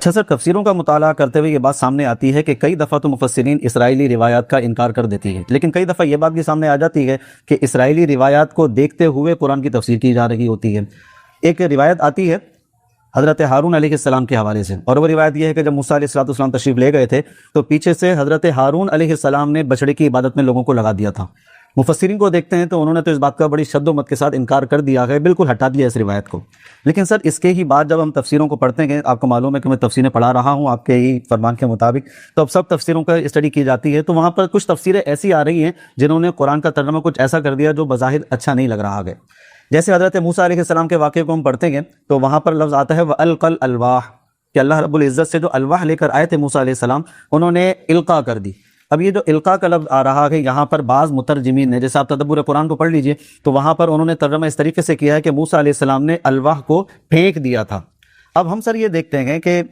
اچھا سر، تفسیروں کا مطالعہ کرتے ہوئے یہ بات سامنے آتی ہے کہ کئی دفعہ تو مفسرین اسرائیلی روایات کا انکار کر دیتی ہے، لیکن کئی دفعہ یہ بات بھی سامنے آ جاتی ہے کہ اسرائیلی روایات کو دیکھتے ہوئے قرآن کی تفسیر کی جا رہی ہوتی ہے۔ ایک روایت آتی ہے حضرت ہارون علیہ السلام کے حوالے سے، اور وہ روایت یہ ہے کہ جب موسیٰ علیہ السلام تشریف لے گئے تھے تو پیچھے سے حضرت ہارون علیہ السلام نے بچڑے کی عبادت میں لوگوں کو لگا دیا تھا۔ مفسرین کو دیکھتے ہیں تو انہوں نے تو اس بات کا بڑی شد و مت کے ساتھ انکار کر دیا ہے، بالکل ہٹا دیا اس روایت کو۔ لیکن سر اس کے ہی بعد جب ہم تفسیروں کو پڑھتے ہیں، آپ کو معلوم ہے کہ میں تفسیریں پڑھا رہا ہوں آپ کے ہی فرمان کے مطابق، تو اب سب تفسیروں کا اسٹڈی کی جاتی ہے تو وہاں پر کچھ تفسیریں ایسی آ رہی ہیں جنہوں نے قرآن کا ترجمہ کچھ ایسا کر دیا جو بظاہر اچھا نہیں لگ رہا ہے۔ جیسے حضرت موسیٰ علیہ السلام کے واقعے کو ہم پڑھتے ہیں تو وہاں پر لفظ آتا ہے وَأَلْقَى الْأَلْوَاحَ، کہ اللہ رب العزت سے جو الواح لے کر آئے تھے موسیٰ علیہ السلام انہوں نے القاء کر دی۔ اب یہ جو القاء کا لفظ آ رہا ہے یہاں پر بعض مترجمین نے، جیسے آپ تدبر قرآن کو پڑھ لیجئے تو وہاں پر انہوں نے ترجمہ اس طریقے سے کیا ہے کہ موسیٰ علیہ السلام نے الواح کو پھینک دیا تھا۔ اب ہم سر یہ دیکھتے ہیں کہ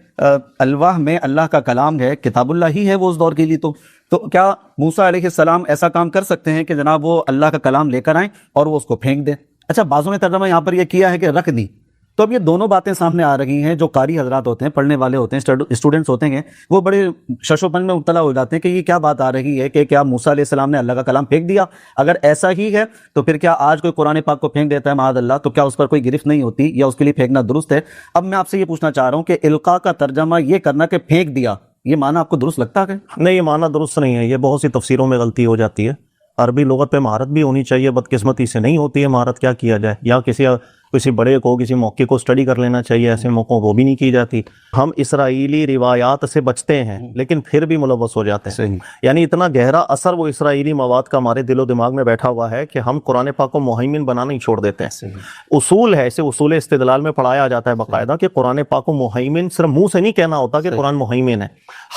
الواح میں اللہ کا کلام ہے، کتاب اللہ ہی ہے وہ اس دور کے لیے، تو کیا موسیٰ علیہ السلام ایسا کام کر سکتے ہیں کہ جناب وہ اللہ کا کلام لے کر آئیں اور وہ اس کو پھینک دیں؟ اچھا، بعضوں نے ترجمہ یہاں پر یہ کیا ہے کہ رکھ دی۔ تو اب یہ دونوں باتیں سامنے آ رہی ہیں، جو قاری حضرات ہوتے ہیں، پڑھنے والے ہوتے ہیں، اسٹوڈنٹس ہوتے ہیں، وہ بڑے شش و پنج میں مبتلا ہو جاتے ہیں کہ یہ کیا بات آ رہی ہے کہ کیا موسیٰ علیہ السلام نے اللہ کا کلام پھینک دیا؟ اگر ایسا ہی ہے تو پھر کیا آج کوئی قرآن پاک کو پھینک دیتا ہے معاذ اللہ تو کیا اس پر کوئی گرفت نہیں ہوتی یا اس کے لیے پھینکنا درست ہے؟ اب میں آپ سے یہ پوچھنا چاہ رہا ہوں کہ القاء کا ترجمہ یہ کرنا کہ پھینک دیا، یہ معنی آپ کو درست لگتا ہے؟ نہیں، یہ معنی درست نہیں ہے، یہ بہت سی تفسیروں میں غلطی ہو جاتی ہے۔ عربی لغت پہ مہارت بھی ہونی چاہیے، بدقسمتی سے نہیں ہوتی ہے مہارت، کیا کیا جائے؟ یا کسی بڑے کو کسی موقع کو اسٹڈی کر لینا چاہیے، ایسے موقعوں وہ بھی نہیں کی جاتی۔ ہم اسرائیلی روایات سے بچتے ہیں لیکن پھر بھی ملوث ہو جاتے ہیں، یعنی اتنا گہرا اثر وہ اسرائیلی مواد کا ہمارے دل و دماغ میں بیٹھا ہوا ہے کہ ہم قرآن پاک کو مہیمن بنانا ہی چھوڑ دیتے ہیں۔ اصول ہے، اسے اصول استدلال میں پڑھایا جاتا ہے باقاعدہ کہ قرآن پاک کو مہیمن صرف منہ سے نہیں کہنا ہوتا کہ قرآن مہیمن ہے،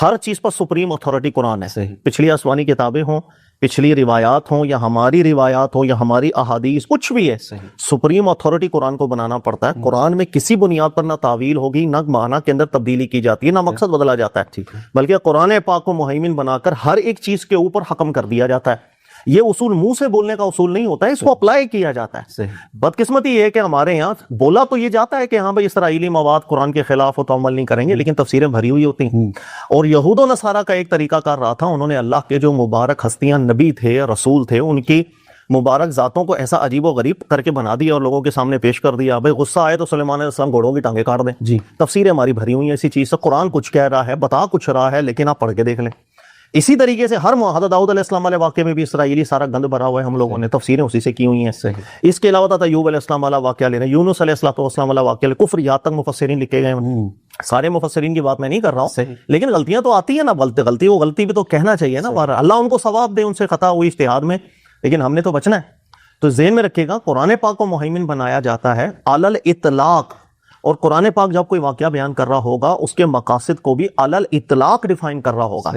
ہر چیز پر سپریم اتھارٹی قرآن ہے۔ پچھلی آسمانی کتابیں ہوں، پچھلی روایات ہوں یا ہماری روایات ہوں یا ہماری احادیث، کچھ بھی ہے، سپریم اتھارٹی قرآن کو بنانا پڑتا ہے۔ قرآن میں کسی بنیاد پر نہ تعویل ہوگی، نہ معنی کے اندر تبدیلی کی جاتی ہے، نہ مقصد بدلا جاتا ہے، بلکہ قرآن پاک کو مہیمن بنا کر ہر ایک چیز کے اوپر حکم کر دیا جاتا ہے۔ یہ اصول منہ سے بولنے کا اصول نہیں ہوتا ہے، اس کو اپلائی کیا جاتا ہے۔ بدقسمتی یہ ہے کہ ہمارے یہاں بولا تو یہ جاتا ہے کہ ہاں بھائی اسرائیلی مواد قرآن کے خلاف ہو تو عمل نہیں کریں گے، لیکن تفسیریں بھری ہوئی ہوتی ہیں۔ اور یہود و نصارہ کا ایک طریقہ کار رہا تھا، انہوں نے اللہ کے جو مبارک ہستیاں نبی تھے، رسول تھے، ان کی مبارک ذاتوں کو ایسا عجیب و غریب کر کے بنا دیا اور لوگوں کے سامنے پیش کر دیا۔ بھائی غصہ آئے تو سلیمان علیہ السلام گھوڑوں کی ٹانگیں کاٹ دیں۔ تفسیریں ہماری بھری ہوئی ہیں اسی چیز سے، قرآن کچھ کہہ رہا ہے، بتا کچھ رہا ہے، لیکن آپ پڑھ کے دیکھ لیں۔ اسی طریقے سے ہر حضرت داؤد علیہ السلام والے واقعے میں بھی اسرائیلی سارا گند بھرا ہوا ہے، ہم لوگوں نے تفسیریں اسی سے کی ہوئی ہیں۔ اس کے علاوہ ایوب علیہ السلام والا واقعہ لے رہے ہیں، یونس علیہ السلام والا واقعہ لے، کفر یہاں تک مفسرین لکھے گئے ہیں۔ سارے مفسرین کی بات میں نہیں کر رہا ہوں، لیکن غلطیاں تو آتی ہیں نا، غلطی بھی تو کہنا چاہیے نا، اللہ ان کو ثواب دے، ان سے خطا ہوئی اجتہاد میں، لیکن ہم نے تو بچنا ہے۔ تو ذہن میں رکھیے گا، قرآن پاک کو مہیمن بنایا جاتا ہے علی الاطلاق، اور قرآن پاک جب کوئی واقعہ بیان کر رہا ہوگا اس کے مقاصد کو بھی علی الاطلاق ڈیفائن کر رہا ہوگا۔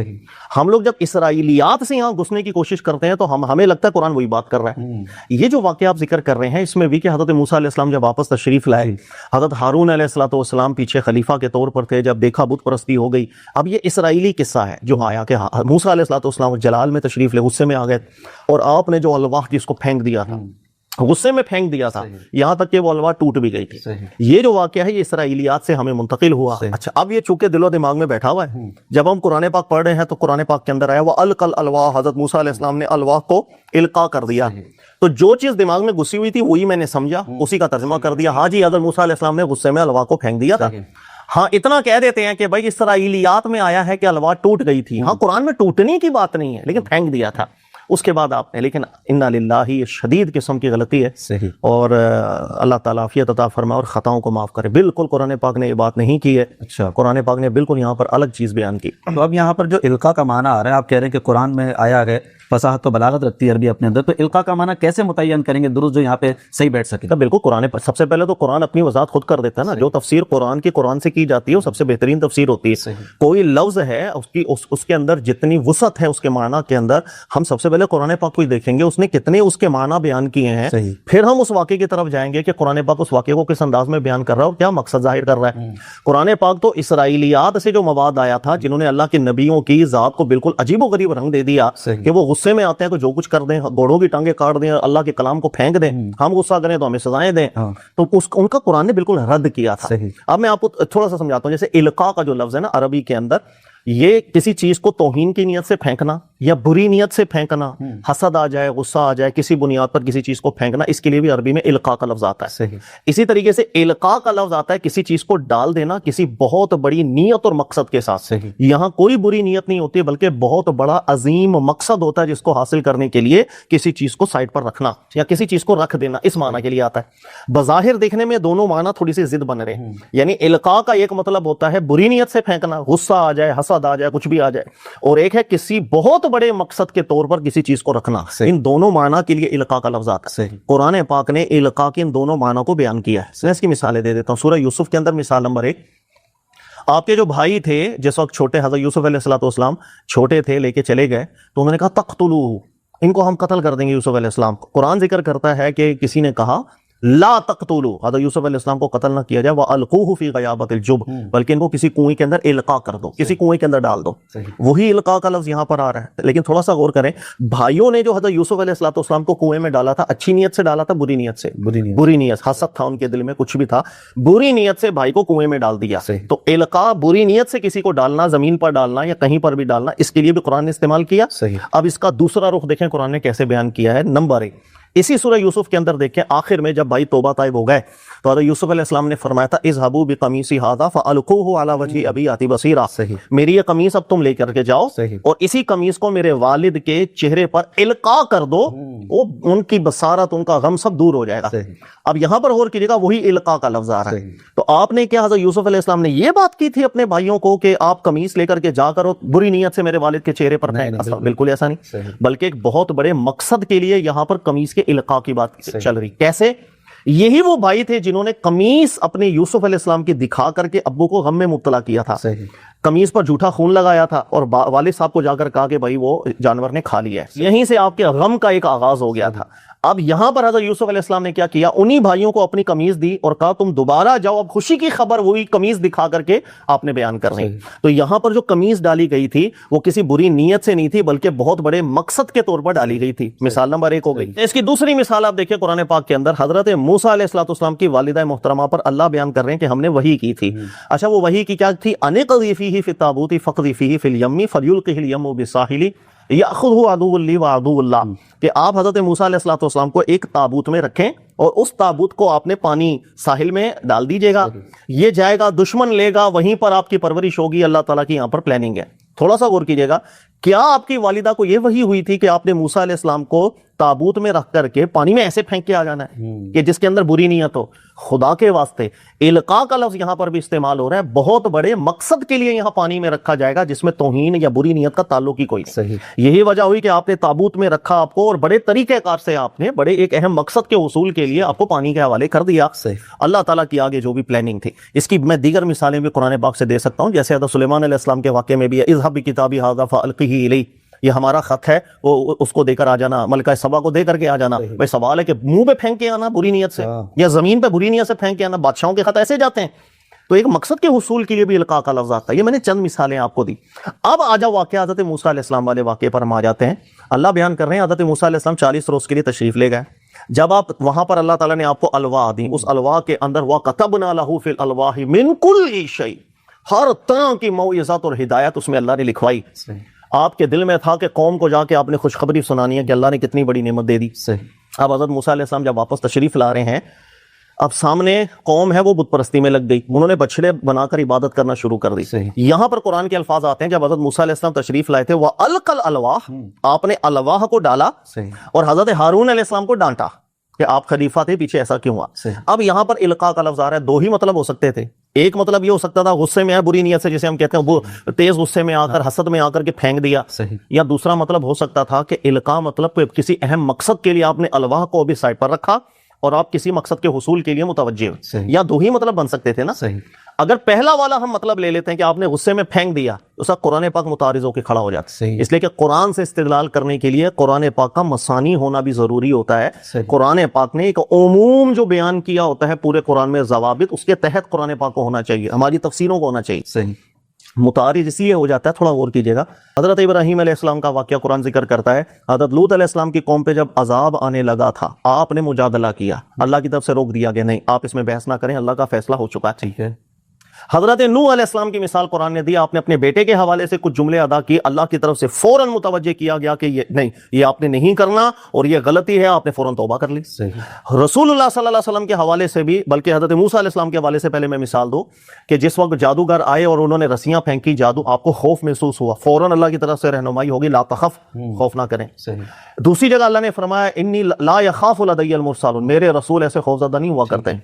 ہم لوگ جب اسرائیلیات سے یہاں گھسنے کی کوشش کرتے ہیں تو ہمیں لگتا ہے قرآن وہی بات کر رہا ہے۔ یہ جو واقعہ آپ ذکر کر رہے ہیں اس میں بھی کہ حضرت موسیٰ علیہ السلام جب واپس تشریف لائے، حضرت ہارون علیہ السلام پیچھے خلیفہ کے طور پر تھے، جب دیکھا بت پرستی ہو گئی۔ اب یہ اسرائیلی قصہ ہے جو آیا کہ موسیٰ علیہ السلام جلال میں تشریف لے، غصے میں آ گئے، اور آپ نے جو الواح جس کو پھینک دیا تھا، غصے میں پھینک دیا تھا، یہاں تک کہ وہ الواح ٹوٹ بھی گئی تھی۔ یہ جو واقعہ ہے یہ اسرائیلیات سے ہمیں منتقل ہوا۔ اچھا، اب یہ چونکہ دل و دماغ میں بیٹھا ہوا ہے، جب ہم قرآن پاک پڑھ رہے ہیں تو قرآن پاک کے اندر آیا وَأَلْقَى الْأَلْوَاحَ، حضرت موسیٰ علیہ السلام نے الواح کو القاء کر دیا۔ تو جو چیز دماغ میں گھسی ہوئی تھی وہی میں نے سمجھا، اسی کا ترجمہ کر دیا۔ ہاں جی، حضرت موسیٰ علیہ السلام نے غصے میں الواح کو پھینک دیا تھا۔ ہاں اتنا کہہ دیتے ہیں کہ بھائی اسرائیلیات میں آیا ہے کہ الواح ٹوٹ گئی تھی، ہاں قرآن میں ٹوٹنے کی بات نہیں ہے، لیکن پھینک دیا تھا۔ اس کے بعد آپ نے، لیکن انا للہ، یہ شدید قسم کی غلطی ہے، اور اللہ تعالیٰ عافیت عطا فرمائے اور خطاؤں کو معاف کرے۔ بالکل قرآن پاک نے یہ بات نہیں کی ہے۔ اچھا، قرآن پاک نے بالکل یہاں پر الگ چیز بیان کی۔ تو اب یہاں پر جو القاء کا معنی آ رہا ہے، آپ کہہ رہے ہیں کہ قرآن میں آیا ہے، فصاحت و بلاغت رکھتی ہے عربی اپنے اندر، تو القاء کا معنی کیسے متعین کریں گے درست جو یہاں پہ صحیح بیٹھ سکے؟ بالکل قرآن پر سب سے پہلے تو قرآن اپنی وضاحت خود کر دیتا ہے نا، جو تفسیر قرآن کی قرآن سے کی جاتی ہے وہ سب سے بہترین تفسیر ہوتی ہے۔ کوئی لفظ ہے اس کے اندر جتنی وسعت ہے اس کے معنی کے اندر، ہم سب سے پہلے قرآن پاک کو دیکھیں گے اس نے کتنے اس کے معنی بیان کیے ہیں، پھر ہم اس واقعے کی طرف جائیں گے کہ قرآن پاک اس واقعے کو کس انداز میں بیان کر رہا ہے اور کیا مقصد ظاہر کر رہا ہے۔ قرآن پاک تو اسرائیلیات سے جو مواد آیا تھا، جنہوں نے اللہ کے نبیوں کی ذات کو بالکل عجیب و غریب رنگ دے دیا کہ وہ غصے میں آتے ہیں تو جو کچھ کر دیں, گھوڑوں کی ٹانگیں کاٹ دیں, اللہ کے کلام کو پھینک دیں, ہم غصہ کریں تو ہمیں سزائیں دیں, تو ان کا قرآن نے بالکل رد کیا تھا. اب میں آپ کو تھوڑا سا سمجھاتا ہوں. جیسے القاء کا جو لفظ ہے نا عربی کے اندر, یہ کسی چیز کو توہین کی نیت سے پھینکنا یا بری نیت سے پھینکنا, حسد آ جائے, غصہ آ جائے, کسی بنیاد پر کسی چیز کو پھینکنا, اس کے لیے بھی عربی میں القاء کا لفظ آتا ہے. اسی طریقے سے القاء کا لفظ آتا ہے کسی چیز کو ڈال دینا کسی بہت بڑی نیت اور مقصد کے ساتھ. یہاں کوئی بری نیت نہیں ہوتی بلکہ بہت بڑا عظیم مقصد ہوتا ہے جس کو حاصل کرنے کے لیے کسی چیز کو سائڈ پر رکھنا یا کسی چیز کو رکھ دینا, اس معنی کے لیے آتا ہے. بظاہر دیکھنے میں دونوں معنی تھوڑی سی ضد بن رہے ہیں. یعنی القاء کا ایک مطلب ہوتا ہے بری نیت سے پھینکنا, غصہ آ جائے, حسد آ جائے, کچھ بھی آ جائے, اور ایک ہے کسی بہت بڑے مقصد کے طور پر کسی چیز کو رکھنا. ان دونوں معنی کے لیے القاء کا لفظ آتا ہے. قرآن پاک نے القاء کے ان دونوں معنی کو بیان کیا ہے. میں اس کی مثالیں دے دیتا ہوں. سورہ یوسف کے اندر مثال نمبر 1, آپ کے جو بھائی تھے جس وقت چھوٹے, حضرت یوسف علیہ السلام چھوٹے تھے, لے کے چلے گئے تو انہوں نے کہا تقتلوہ, ان کو ہم قتل کر دیں گے یوسف علیہ السلام. قرآن ذکر کرتا ہے کہ کسی نے کہا لا تقتلوا, حضرت یوسف علیہ السلام کو قتل نہ کیا جائے, وَأَلْقُوهُ فِي غَيَابَةِ الْجُبِّ, بلکہ ان کو کسی کنویں کے اندر القاء کر دو, کسی کنویں کے اندر ڈال دو. وہی القاء کا لفظ یہاں پر آ رہا ہے. لیکن تھوڑا سا غور کریں, بھائیوں نے جو حضرت یوسف علیہ السلام کو کنویں میں ڈالا تھا, اچھی نیت سے ڈالا تھا, بری نیت سے, بری نیت, حسد تھا ان کے دل میں, کچھ بھی تھا, بری نیت سے بھائی کو کنویں میں ڈال دیا. تو القاء بری نیت سے کسی کو ڈالنا, زمین پر ڈالنا یا کہیں پر بھی ڈالنا, اس کے لیے بھی قرآن نے استعمال کیا. اب اس کا دوسرا رخ دیکھیں قرآن نے کیسے بیان کیا ہے. نمبر 1, اسی سورہ یوسف کے اندر دیکھیں آخر میں جب بھائی توبہ طائب ہو گئے تو حضرت یوسف علیہ السلام نے فرمایا تھا اذهبوا بقمیصی ھذا فالقوه علی وجه ابی یأتی بصیرا, میری یہ قمیص اب تم لے کر کے جاؤ اور اسی قمیص کو میرے والد کے چہرے پر القاء کر دو, وہ ان کی بصارت, ان کا غم سب دور ہو جائے گا. اب یہاں پر غور کیجیے گا, وہی القاء کا لفظ آ رہا ہے. تو آپ نے کیا حضرت یوسف علیہ السلام نے یہ بات کی تھی اپنے بھائیوں کو کہ آپ قمیص لے کر کے جا کر بری نیت سے میرے والد کے چہرے پر پھینک؟ بالکل ایسا نہیں, بلکہ ایک بہت بڑے مقصد کے لیے یہاں پر قمیص کے القاء کی بات چل رہی. کیسے؟ یہی وہ بھائی تھے جنہوں نے قمیص اپنے یوسف علیہ السلام کی دکھا کر کے ابو کو غم میں مبتلا کیا تھا, قمیص پر جھوٹا خون لگایا تھا اور والد صاحب کو جا کر کہا کہ بھائی وہ جانور نے کھا لیا ہے. یہیں سے آپ کے غم کا ایک آغاز ہو گیا تھا. اب یہاں پر حضرت یوسف علیہ السلام نے کیا کیا, انہی بھائیوں کو اپنی قمیص دی اور کہا تم دوبارہ جاؤ, اب خوشی کی خبر وہی قمیص دکھا کر کے آپ نے بیان کرنی. تو یہاں پر جو قمیص ڈالی گئی تھی وہ کسی بری نیت سے نہیں تھی بلکہ بہت بڑے مقصد کے طور پر ڈالی گئی تھی. مثال نمبر 1 ہو گئی. اس کی دوسری مثال آپ دیکھیں قرآن پاک کے اندر, حضرت موسیٰ علیہ السلام کی والدہ محترمہ پر اللہ بیان کر رہے ہیں کہ ہم نے وحی کی تھی. اچھا, وہ وحی کی کیا تھی؟ ان اقذفیہ فی التابوت فاقذفیہ فی الیم فلیلقہ الیم بالساحل یأخذہ عدو لی وعدو اللہ, کہ آپ حضرت موسیٰ علیہ السلام کو ایک تابوت میں رکھیں اور اس تابوت کو آپ نے پانی ساحل میں ڈال دیجئے گا, یہ جائے گا, دشمن لے گا, وہیں پر آپ کی پرورش ہوگی. اللہ تعالیٰ کی یہاں پر پلاننگ ہے. تھوڑا سا غور کیجئے گا, کیا آپ کی والدہ کو یہ وحی ہوئی تھی کہ آپ نے موسیٰ علیہ السلام کو تابوت میں رکھ کر کے پانی میں ایسے پھینک کے آ جانا ہے کہ جس کے اندر بری نیت ہو؟ خدا کے واسطے القاء کا لفظ یہاں پر بھی استعمال ہو رہا ہے, بہت بڑے مقصد کے لیے یہاں پانی میں رکھا جائے گا جس میں توہین یا بری نیت کا تعلق ہی کوئی نہیں. یہی وجہ ہوئی کہ آپ نے تابوت میں رکھا آپ کو اور بڑے طریقہ کار سے آپ نے بڑے ایک اہم مقصد کے حصول کے لیے آپ کو پانی کے حوالے کر دیا. اللہ تعالیٰ کی آگے جو بھی پلاننگ تھی, اس کی میں دیگر مثالیں بھی قرآن پاک سے دے سکتا ہوں. جیسے حضرت سلیمان علیہ السلام کے واقعے میں بھی ہے, اذهب بکتابی ھذا فالقہ الی, یہ ہمارا خط ہے, وہ اس کو دے کر آ جانا, ملکہ سبا کو دے کر کے آ جانا. بھائی سوال ہے کہ منہ پہ پھینک کے آنا بری نیت سے یا زمین پہ بری نیت سے پھینک کے آنا؟ بادشاہوں کے خط ایسے جاتے ہیں. تو ایک مقصد کے حصول کے لیے بھی القاء کا لفظ آتا ہے. یہ میں نے چند مثالیں آپ کو دی. اب آ جاؤ واقعہ حضرت موسیٰ علیہ السلام والے واقعے پر ہم آ جاتے ہیں. اللہ بیان کر رہے ہیں حضرت موسیٰ علیہ السلام 40 روز کے لیے تشریف لے گئے. جب آپ وہاں پر اللہ تعالیٰ نے آپ کو الواح دی, اس الواح کے اندر وَكَتَبْنَا لَهُ فِي الْأَلْوَاحِ مِنْ كُلِّ شَيْءٍ, ہر طرح کی موعظات اور ہدایت اس میں اللہ نے لکھوائی. آپ کے دل میں تھا کہ قوم کو جا کے آپ نے خوشخبری سنانی ہے کہ اللہ نے کتنی بڑی نعمت دے دی. اب حضرت موسیٰ علیہ السلام جب واپس تشریف لا رہے ہیں, اب سامنے قوم ہے وہ بت پرستی میں لگ گئی, انہوں نے بچڑے بنا کر عبادت کرنا شروع کر دی. یہاں پر قرآن کے الفاظ آتے ہیں, جب حضرت موسیٰ علیہ السلام تشریف لائے تھے وَأَلْقَى الْأَلْوَاحَ, آپ نے الواح کو ڈالا اور حضرت ہارون علیہ السلام کو ڈانٹا کہ آپ خلیفہ تھے, پیچھے ایسا کیوں ہوا. اب یہاں پر القاء کا لفظ آ رہا ہے. 2 ہی مطلب ہو سکتے تھے. ایک مطلب یہ ہو سکتا تھا غصے میں ہے, بری نیت سے, جسے ہم کہتے ہیں وہ تیز غصے میں آ کر حسد میں آ کر کے پھینک دیا. یا دوسرا مطلب ہو سکتا تھا کہ القاء مطلب کسی اہم مقصد کے لیے آپ نے الواح کو بھی سائڈ پر رکھا اور آپ کسی مقصد کے حصول کے لیے متوجہ ہوئے. یا 2 ہی مطلب بن سکتے تھے نا. اگر پہلا والا ہم مطلب لے لیتے ہیں کہ آپ نے غصے میں پھینک دیا, اس کا قرآن پاک متعارض ہو کے کھڑا ہو جاتا ہے. اس لیے کہ قرآن سے استدلال کرنے کے لیے قرآن پاک کا مثانی ہونا بھی ضروری ہوتا ہے. قرآن پاک نے ایک عموم جو بیان کیا ہوتا ہے پورے قرآن میں ضوابط, اس کے تحت قرآن پاک کو ہونا چاہیے, ہماری تفسیروں کو ہونا چاہیے. متعارض اس لیے ہو جاتا ہے، تھوڑا غور کیجیے گا. حضرت ابراہیم علیہ السلام کا واقعہ قرآن ذکر کرتا ہے. حضرت لوط علیہ السلام کی قوم پہ جب عذاب آنے لگا تھا، آپ نے مجادلہ کیا، اللہ کی طرف سے روک دیا گیا، نہیں آپ اس میں بحث نہ کریں، اللہ کا فیصلہ ہو چکا ہے. ٹھیک ہے. حضرت نوح علیہ السلام کی مثال قرآن نے دی، آپ نے اپنے بیٹے کے حوالے سے کچھ جملے ادا کیے، اللہ کی طرف سے فوراً متوجہ کیا گیا کہ یہ نہیں، یہ آپ نے نہیں کرنا اور یہ غلطی ہے، آپ نے فوراً توبہ کر لی. صحیح. رسول اللہ صلی اللہ علیہ وسلم کے حوالے سے بھی، بلکہ حضرت موسیٰ علیہ السلام کے حوالے سے پہلے میں مثال دوں کہ جس وقت جادوگر آئے اور انہوں نے رسیاں پھینکی جادو، آپ کو خوف محسوس ہوا، فوراً اللہ کی طرف سے رہنمائی ہوگی، لا تخف، خوف نہ کریں. صحیح. دوسری جگہ اللہ نے فرمایا انی لا یخاف لدی المرسلون، میرے رسول ایسے خوفزدہ نہیں ہوا کرتے ہیں،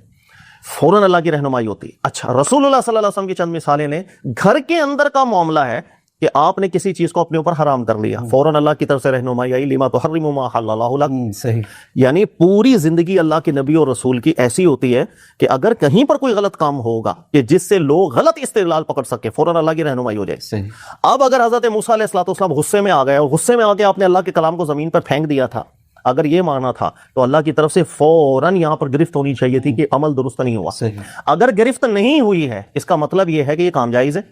فوراً اللہ کی رہنمائی ہوتی. اچھا، رسول اللہ صلی اللہ علیہ وسلم کی چند مثالیں لیں. گھر کے اندر کا معاملہ ہے کہ آپ نے کسی چیز کو اپنے اوپر حرام کر لیا، فوراً اللہ کی طرف سے رہنمائی آئی، لما تحرم ما حل اللہ لک. صحیح. یعنی پوری زندگی اللہ کے نبی اور رسول کی ایسی ہوتی ہے کہ اگر کہیں پر کوئی غلط کام ہوگا کہ جس سے لوگ غلط استدلال پکڑ سکے، فوراً اللہ کی رہنمائی ہو جائے. صحیح. اب اگر حضرت موسیٰ علیہ السلام غصے میں آ گئے اور غصے میں آ کے آپ نے اللہ کے کلام کو زمین پر پھینک دیا تھا، اگر یہ مانا تھا تو اللہ کی طرف سے فوراً یہاں پر گرفت ہونی چاہیے تھی کہ عمل درست نہیں ہوا. صحیح. اگر گرفت نہیں ہوئی ہے، اس کا مطلب یہ ہے کہ یہ کام جائز ہے،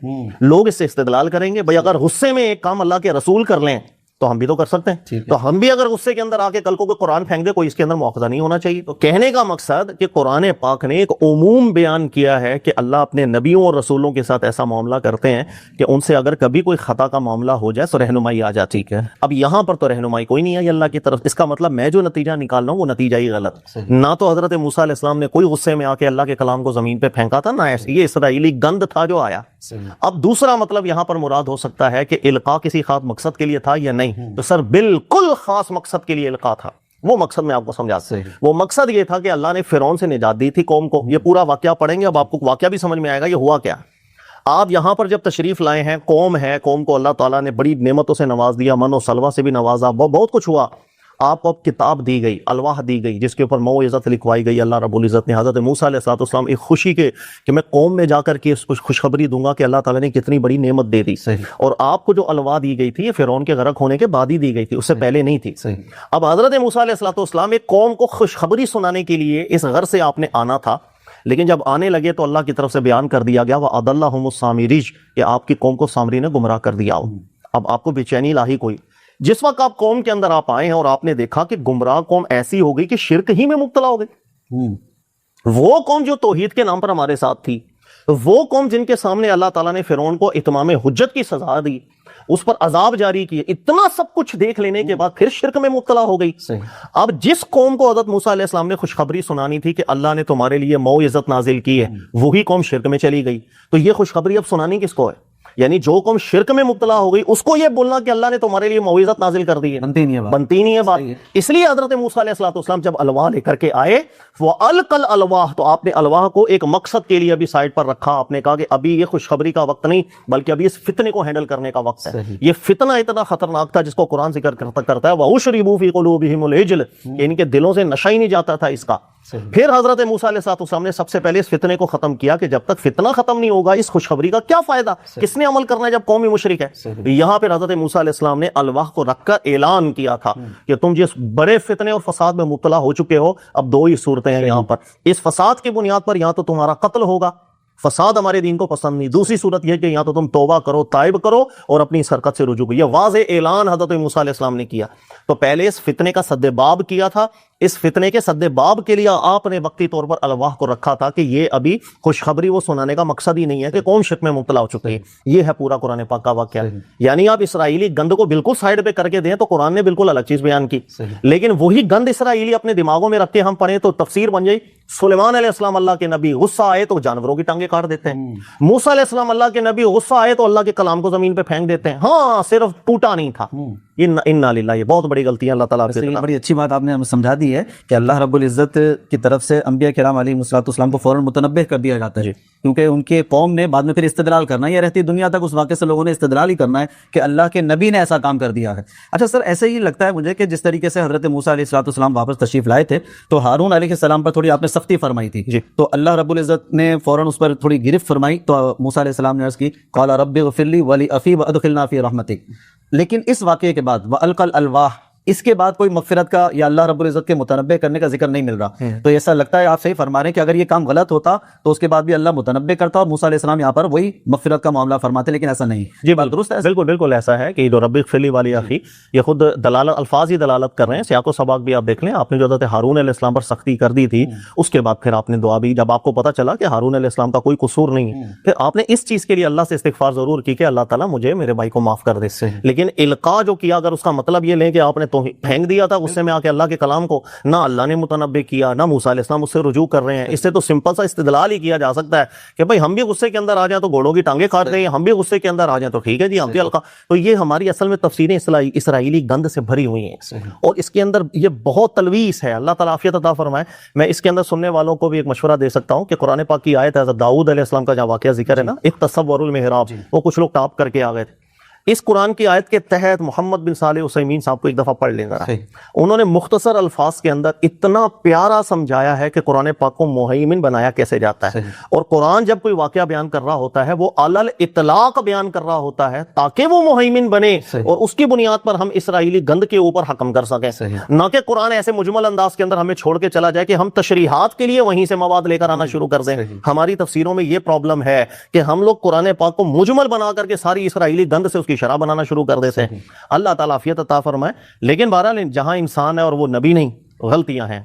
لوگ اس سے استدلال کریں گے. بھئی اگر غصے میں ایک کام اللہ کے رسول کر لیں تو ہم بھی تو کر سکتے ہیں، تو ہم بھی اگر غصے کے اندر آ کے کل کو کوئی قرآن پھینک دے، کوئی اس کے اندر مواخذہ نہیں ہونا چاہیے. تو کہنے کا مقصد کہ قرآن پاک نے ایک عموم بیان کیا ہے کہ اللہ اپنے نبیوں اور رسولوں کے ساتھ ایسا معاملہ کرتے ہیں کہ ان سے اگر کبھی کوئی خطا کا معاملہ ہو جائے تو رہنمائی آ جاتی ہے. اب یہاں پر تو رہنمائی کوئی نہیں آئی اللہ کی طرف. اس کا مطلب میں جو نتیجہ نکال رہا ہوں وہ نتیجہ ہی غلط. نہ تو حضرت موسیٰ علیہ السلام نے کوئی غصے میں آ کے اللہ کے کلام کو زمین پہ پھینکا تھا، نہ ایسے یہ اسرائیلی گند تھا جو آیا. اب دوسرا مطلب یہاں پر مراد ہو سکتا ہے کہ القاء کسی خاص مقصد کے لیے تھا یا نہیں، تو سر بالکل خاص مقصد کے لیے القاء تھا. وہ مقصد میں آپ کو سمجھاتا ہوں. وہ مقصد یہ تھا کہ اللہ نے فرعون سے نجات دی تھی قوم کو. یہ پورا واقعہ پڑھیں گے، اب آپ کو واقعہ بھی سمجھ میں آئے گا یہ ہوا کیا. آپ یہاں پر جب تشریف لائے ہیں، قوم ہے، قوم کو اللہ تعالیٰ نے بڑی نعمتوں سے نواز دیا، من و سلوہ سے بھی نوازا، بہت کچھ ہوا. آپ کو کتاب دی گئی، الواح دی گئی جس کے اوپر موعظت لکھوائی گئی. اللہ رب العزت نے حضرت موسیٰ علیہ السلام ایک خوشی کے کہ میں قوم میں جا کر کے خوشخبری دوں گا کہ اللہ تعالیٰ نے کتنی بڑی نعمت دے دی. اور آپ کو جو الواح دی گئی تھی یہ فرعون کے غرق ہونے کے بعد ہی دی گئی تھی، اس سے پہلے نہیں تھی. اب حضرت موسیٰ علیہ السلام ایک قوم کو خوشخبری سنانے کے لیے اس غر سے آپ نے آنا تھا، لیکن جب آنے لگے تو اللہ کی طرف سے بیان کر دیا گیا وَأَضَلَّهُمُ السَّامِرِيُّ کہ آپ کی قوم کو سامری نے گمراہ کر دیا. اب آپ کو بے چینی لاحق ہوئی. جس وقت آپ قوم کے اندر آپ آئے ہیں اور آپ نے دیکھا کہ گمراہ قوم ایسی ہو گئی کہ شرک ہی میں مبتلا ہو گئی. وہ قوم جو توحید کے نام پر ہمارے ساتھ تھی، وہ قوم جن کے سامنے اللہ تعالیٰ نے فرعون کو اتمام حجت کی سزا دی، اس پر عذاب جاری کیے، اتنا سب کچھ دیکھ لینے کے بعد پھر شرک میں مبتلا ہو گئی. اب جس قوم کو حضرت موسیٰ علیہ السلام نے خوشخبری سنانی تھی کہ اللہ نے تمہارے لیے موعظت نازل کی ہے، وہی قوم شرک میں چلی گئی. تو یہ خوشخبری اب سنانی کس کو ہے؟ یعنی جو قوم شرک میں مبتلا ہو گئی اس کو یہ بولنا کہ اللہ نے تمہارے لیے موعظت نازل کر دی ہے، بنتی نہیں ہے بات. اس لیے حضرت موسیٰ علیہ السلام جب الواح لے کر کے آئے، وہ القل الواح، تو آپ نے الواح کو ایک مقصد کے لیے ابھی سائڈ پر رکھا. آپ نے کہا کہ ابھی یہ خوشخبری کا وقت نہیں، بلکہ ابھی اس فتنے کو ہینڈل کرنے کا وقت ہے. یہ فتنہ اتنا خطرناک تھا جس کو قرآن ذکر کرتا ہے وَأُشْرِبُوا فِي قُلُوبِهِمُ الْعِجْلَ، کہ ان کے دلوں سے نشہ ہی نہیں جاتا تھا اس کا. پھر حضرت موسیٰ علیہ السلام نے سب سے پہلے اس فتنے کو ختم کیا کہ جب تک فتنہ ختم نہیں ہوگا اس خوشخبری کا کیا فائدہ، کس نے عمل کرنا ہے جب قوم ہی مشرک ہے. یہاں پہ حضرت موسیٰ علیہ السلام نے الواح کو رکھ کر اعلان کیا تھا کہ تم جس بڑے فتنے اور فساد میں مبتلا ہو چکے ہو، اب دو ہی صورتیں ہیں یہاں پر. اس فساد کی بنیاد پر یہاں تو تمہارا قتل ہوگا، فساد ہمارے دین کو پسند نہیں. دوسری صورت یہ کہ یہاں تو تم توبہ کرو، تائب کرو اور اپنی اس حرکت سے رجوع کرو. یہ واضح اعلان حضرت موسیٰ علیہ السلام نے کیا. تو پہلے اس فتنے کا سد باب کیا تھا. اس فتنے کے سد باب کے لیے آپ نے وقتی طور پر الواح کو رکھا تھا کہ یہ ابھی خوشخبری وہ سنانے کا مقصد ہی نہیں ہے کہ قوم شرک میں مبتلا ہو چکی ہے. یہ ہے پورا قرآن پاک کا واقعہ. یعنی آپ اسرائیلی گند کو بالکل سائڈ پہ کر کے دیں تو قرآن نے بالکل الگ چیز بیان کی، لیکن وہی گند اسرائیلی اپنے دماغوں میں رکھ کے ہم پڑھیں تو تفسیر بن جائے سلیمان علیہ السلام اللہ کے نبی، غصہ آئے تو جانوروں کی ٹانگیں کاٹ دیتے ہیں. موسیٰ علیہ السلام اللہ کے نبی، غصہ آئے تو اللہ کے کلام کو زمین پہ پھینک دیتے ہیں. ہاں صرف ٹوٹا نہیں تھا. انا للہ، یہ بہت بڑی غلطی ہے اللہ تعالیٰ سے. بڑی اچھی بات آپ نے ہمیں سمجھا دی ہے کہ اللہ رب العزت کی طرف سے انبیاء کرام علیہ السلام کو فوراً متنبہ کر دیا جاتا ہے، کیونکہ ان کے قوم نے بعد میں پھر استدلال کرنا ہے. یہ رہتی دنیا تک اس واقعے سے لوگوں نے استدلال ہی کرنا ہے کہ اللہ کے نبی نے ایسا کام کر دیا ہے. اچھا سر، ایسے ہی لگتا ہے مجھے کہ جس طریقے سے حضرت موسیٰ علیہ السلام واپس تشریف لائے تھے تو ہارون علیہ السلام پر تھوڑی آپ نے سختی فرمائی تھی، تو اللہ رب العزت نے فوراً اس پر تھوڑی گرفت فرمائی. تو موسیٰ علیہ السلام نے عرض کی قال رب اغفر لی ولی اخی وادخلنا فی رحمتک. لیکن اس واقعے کے بعد وَأَلْقَى الْأَلْوَاحَ اس کے بعد کوئی مغفرت کا یا اللہ رب العزت کے متنبع کرنے کا ذکر نہیں مل رہا. تو ایسا لگتا ہے آپ صحیح فرما رہے ہیں کہ اگر یہ کام غلط ہوتا تو اس کے بعد بھی اللہ متنبع کرتا اور موسیٰ علیہ السلام یہاں پر وہی مغفرت کا معاملہ فرماتے, لیکن ایسا نہیں. جی بات درست ہے. بالکل بالکل ایسا ہے کہ جو رب اغفر لی والی اخی, یہ خود دلالت الفاظ ہی دلالت کر رہے ہیں. سیاق و سباق بھی آپ دیکھ لیں, آپ نے جو حضرت ہارون علیہ السلام پر سختی کر دی تھی, اس کے بعد پھر آپ نے دعا بھی, جب آپ کو پتا چلا کہ ہارون علیہ السلام کا کوئی قصور نہیں ہے, پھر آپ نے اس چیز کے لیے اللہ سے استغفار ضرور کی کہ اللہ تعالیٰ مجھے میرے بھائی کو معاف کر دے. لیکن القاء جو کیا, اگر اس کا مطلب یہ لیں کہ آپ نے پھینک دیا تھا غصے میں آ کے اللہ کے کلام کو, نہ اللہ نے متنبع کیا نہ موسیٰ علیہ السلام اس سے رجوع کر رہے ہیں. اس سے تو سمپل سا استدلال ہی کیا جا سکتا ہے کہ بھائی ہم بھی غصے کے اندر آ جائیں تو گھوڑوں کی ٹانگیں کاٹ دیں, ہم بھی غصے کے اندر آ جائیں تو ٹھیک ہے جی ہم بھی القاء. تو یہ ہماری اصل میں تفسیریں اسرائیلی گند سے بھری ہوئی ہیں, اور اس کے اندر یہ بہت تلویث ہے. اللہ تعالیٰ عافیت عطا فرمائے. میں اس کے اندر سننے والوں کو بھی ایک مشورہ دے سکتا ہوں کہ قرآن پاک کی آیت حضرت داؤد علیہ السلام کا جو واقعہ ذکر ہے نا, ایک تصور المحراب, وہ کچھ لوگ ٹاپ کر کے آ گئے تھے. اس قرآن کی آیت کے تحت محمد بن صالح عثیمین صاحب کو ایک دفعہ پڑھ لینا رہا. انہوں نے مختصر الفاظ کے اندر اتنا پیارا سمجھایا ہے کہ قرآن پاک کو مہیمن بنایا کیسے جاتا ہے. اور قرآن جب کوئی واقعہ بیان کر رہا ہوتا ہے وہ علل اطلاق بیان کر رہا ہوتا ہے تاکہ وہ مہیمن بنے اور اس کی بنیاد پر ہم اسرائیلی گند کے اوپر حکم کر سکیں, نہ کہ قرآن ایسے مجمل انداز کے اندر ہمیں چھوڑ کے چلا جائے کہ ہم تشریحات کے لیے وہیں سے مواد لے کر آنا شروع کر دیں. ہماری تفسیروں میں یہ پرابلم ہے کہ ہم لوگ قرآن پاک کو مجمل بنا کر کے ساری اسرائیلی گند سے اس کی شرح بنانا شروع کر دیتے ہیں. اللہ تعالیٰ عافیت عطا فرمائے. لیکن بہرحال جہاں انسان ہے اور وہ نبی نہیں, غلطیاں ہیں,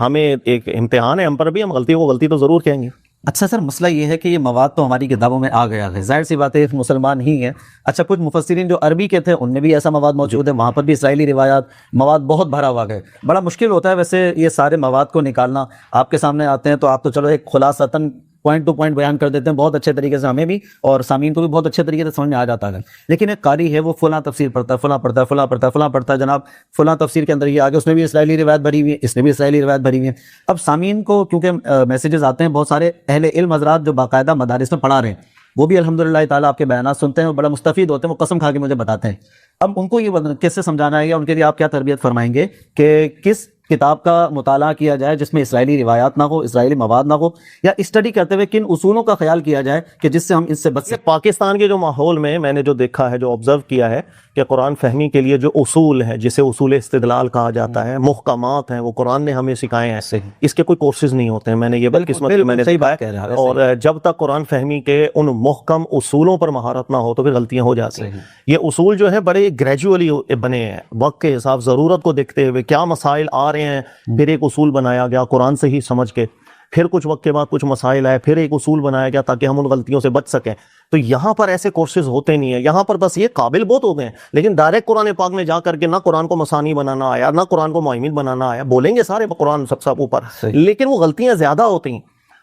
ہمیں ایک امتحان ہے ہم پر بھی, ہم غلطیوں کو غلطی تو ضرور کہیں گے. اچھا سر, مسئلہ یہ ہے کہ یہ مواد تو ہماری کتابوں میں آ گیا ہے, ظاہر سی بات ہے مسلمان ہی ہیں. اچھا کچھ مفسرین جو عربی کے تھے ان میں بھی ایسا مواد موجود ہے, وہاں پر بھی اسرائیلی روایات مواد بہت بھرا ہوا ہے. بڑا مشکل ہوتا ہے ویسے یہ سارے مواد کو نکالنا. آپ کے سامنے آتے ہیں تو آپ تو چلو ایک خلاصتاً پوائنٹ ٹو پوائنٹ بیان کر دیتے ہیں بہت اچھے طریقے سے, ہمیں بھی اور سامعین کو بھی بہت اچھے طریقے سے سمجھ میں آ جاتا ہے. لیکن ایک قاری ہے وہ فلاں تفسیر پڑھتا ہے, فلاں پڑھتا ہے, فلاں پڑھتا ہے, فلاں پڑھتا ہے, جناب فلاں تفسیر کے اندر یہ آگے اس میں بھی اسرائیلی روایت بھری ہوئی ہے, اس میں بھی اسرائیلی روایت بھری ہوئی ہے. اب سامعین کو کیونکہ میسیجز آتے ہیں بہت سارے اہل علم حضرات جو باقاعدہ مدارس میں پڑھا رہے ہیں, وہ بھی الحمدللہ تعالیٰ آپ کے بیانات سنتے ہیں اور بڑا مستفید ہوتے ہیں, وہ قسم کھا کے مجھے بتاتے ہیں. اب ان کو یہ کیسے سمجھانا ہے یا ان کے لیے آپ کیا تربیت فرمائیں گے کہ کس کتاب کا مطالعہ کیا جائے جس میں اسرائیلی روایات نہ ہو, اسرائیلی مواد نہ ہو, یا اسٹڈی کرتے ہوئے کن اصولوں کا خیال کیا جائے کہ جس سے ہم اس سے بچ سکیں؟ پاکستان کے جو ماحول میں نے جو دیکھا ہے, جو آبزرو کیا ہے کہ قرآن فہمی کے لیے جو اصول ہیں جسے اصول استدلال کہا جاتا ہے, محکمات ہیں, وہ قرآن نے ہمیں سکھائے ہیں. اس کے کوئی کورسز نہیں ہوتے ہیں. میں نے یہ بدقسمت میں نے صحیح بات کہہ رہا ہے. اور جب تک قرآن فہمی کے ان محکم اصولوں پر مہارت نہ ہو تو پھر غلطیاں ہو جاتی ہیں. یہ اصول جو ہے بڑے گریجولی بنے ہیں, وقت کے حساب ضرورت کو دیکھتے ہوئے کیا مسائل آ رہے ہیں, پھر ایک اصول بنایا گیا قرآن سے ہی سمجھ کے, پھر کچھ وقت کے بعد کچھ مسائل آئے, پھر ایک اصول بنایا گیا تاکہ ہم ان غلطیوں سے بچ سکیں. تو یہاں پر ایسے کورسز ہوتے نہیں ہیں. یہاں پر بس یہ قابل بہت ہوتے ہیں, لیکن ڈائریکٹ قرآن پاک میں جا کر کے نہ قرآن کو مسانی بنانا آیا, نہ قرآن کو مہیمن بنانا آیا. بولیں گے سارے قرآن سب اوپر, لیکن وہ غلطیاں زیادہ ہوتی ہیں.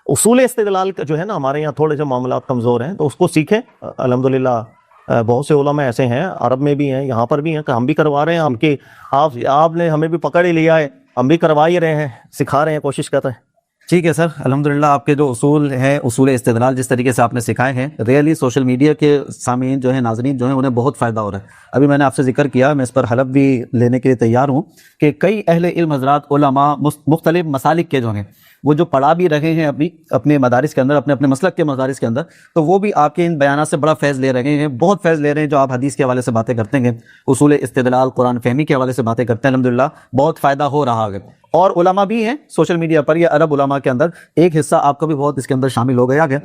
اصول استدلال جو ہے نا, ہمارے یہاں تھوڑے سے معاملات کمزور ہیں, تو اس کو سیکھیں. الحمدللہ بہت سے علماء ایسے ہیں, عرب میں بھی ہیں, یہاں پر بھی ہیں, کہ ہم بھی کروا رہے ہیں. ہم کی آپ نے ہمیں بھی پکڑ ہی لیا ہے, ہم بھی کروا ہی رہے ہیں, سکھا رہے ہیں, کوشش کر رہے ہیں. ٹھیک ہے سر, الحمدللہ آپ کے جو اصول ہیں, اصول استدلال جس طریقے سے آپ نے سکھائے ہیں, ریئلی سوشل میڈیا کے سامعین جو ہیں, ناظرین جو ہیں, انہیں بہت فائدہ ہو رہا ہے. ابھی میں نے آپ سے ذکر کیا, میں اس پر حلف بھی لینے کے لیے تیار ہوں کہ کئی اہل علم حضرات علماء مختلف مسالک کے جو ہیں وہ جو پڑھا بھی رہے ہیں ابھی اپنے مدارس کے اندر, اپنے مسلک کے مدارس کے اندر, تو وہ بھی آپ کے ان بیانات سے بڑا فیض لے رہے ہیں, بہت فیض لے رہے ہیں. جو آپ حدیث کے حوالے سے باتیں کرتے ہیں, اصول استدلال قرآن فہمی کے حوالے سے باتیں کرتے ہیں, الحمدللہ بہت فائدہ ہو رہا ہے. اور علماء بھی ہیں سوشل میڈیا پر, یہ عرب علماء کے اندر ایک حصہ آپ کا بھی بہت اس کے اندر شامل ہو گیا ہے.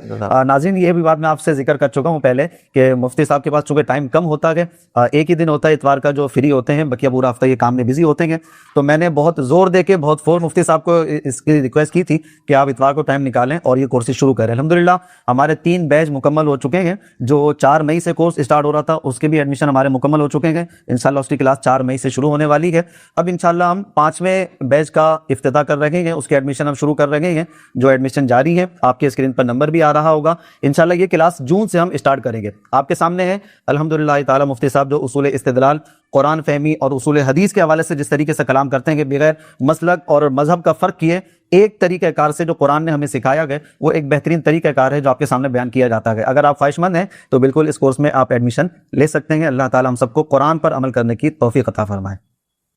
ناظرین, یہ بھی بات میں آپ سے ذکر کر چکا ہوں پہلے کہ مفتی صاحب کے پاس چونکہ ٹائم کم ہوتا ہے, ایک ہی دن ہوتا ہے اتوار کا جو فری ہوتے ہیں, بقیہ پورا ہفتہ یہ کام میں بزی ہوتے ہیں. تو میں نے بہت زور دے کے بہت فور مفتی صاحب کو اس کی ریکویسٹ کی تھی کہ آپ اتوار کو ٹائم نکالیں اور یہ کورسز شروع کریں. الحمدللہ ہمارے 3 بیچ مکمل ہو چکے ہیں. جو 4 مئی سے کورس اسٹارٹ ہو رہا تھا اس کے بھی ایڈمیشن ہمارے مکمل ہو چکے ہیں. انشاءاللہ اس کی کلاس 4 مئی سے شروع ہونے والی ہے. اب انشاءاللہ ہم 5ویں بیچ کا افتتاح کر رہے ہیں, اس کے ایڈمیشن ہم شروع کر رہے ہیں. جو ایڈمیشن جاری ہے, آپ کے اسکرین پر نمبر بھی آ رہا ہوگا. انشاءاللہ یہ کلاس جون سے ہم اسٹارٹ کریں گے. آپ کے سامنے ہے الحمدللہ تعالی مفتی صاحب جو اصول استدلال قرآن فہمی اور اصول حدیث کے حوالے سے جس طریقے سے کلام کرتے ہیں کہ بغیر مسلک اور مذہب کا فرق کیے ایک طریقہ کار سے جو قرآن نے ہمیں سکھایا گیا, وہ ایک بہترین طریقہ کار ہے جو آپ کے سامنے بیان کیا جاتا ہے. اگر آپ خواہش مند ہیں تو بالکل اس کورس میں آپ ایڈمیشن لے سکتے ہیں. اللہ تعالی ہم سب کو قرآن پر عمل کرنے کی توفیق عطا فرمائے.